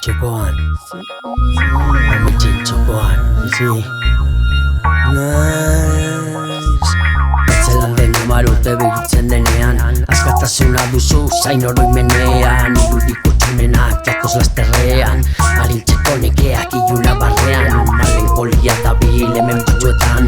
Txokoan Etzelan den 10 urte begitzen denean askatasuna duzu zain oroimenean irudiko txunenak jatoz lasterrean arintzeko nekeak iluna barrean malenkolia dabil hemen batzuetan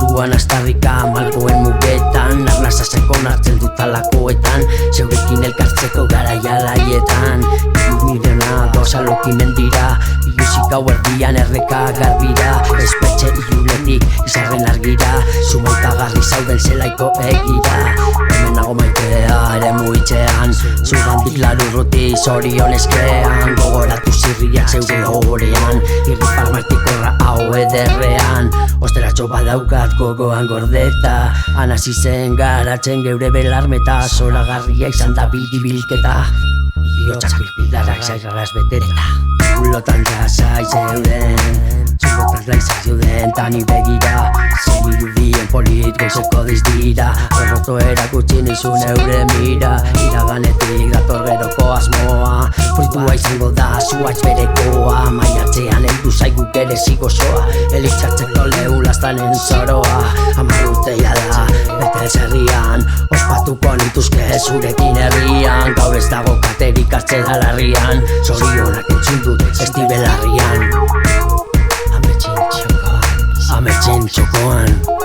buruan astarrika malkoen mugetan arnazazeko nartzen dutalakoetan zeurekin elkartzeko garaia laietan irudimidena dozaloki mendira ilusik hau erdian erreka garbira espetxe ilunetik izarren argira zumaitagarri zauden zelaiko egira hemen nago maitea ere muitzean zugandik larurruti zorion eskean gogoratu zirriak zeure horean irripar martikorra hau ederrean osteratxo badaukat gogoan gordeta anasi zen garatzen geure belarmeta zoragarria izan da bidibilketa bihotzak pilpilarak zairraraz beteta bulotan jasai zeuden zubotan laizak zeuden tani begira zen irudien polit goizeko dizdira horroto erakutsi nizun eure mira iraganetik dator geroko asmoa fruitua izango da zuaitz berekoa maiatzean heldu zaigu gerezi gozoa elitzatzeko lehu lastanen zoroa 10 urtea da bete zerrian ospatuko nituzke zurekin herrian gaur ez dago katerik hartzen alarrian zorionak entzun dut estibelarrian Ametxen txokoan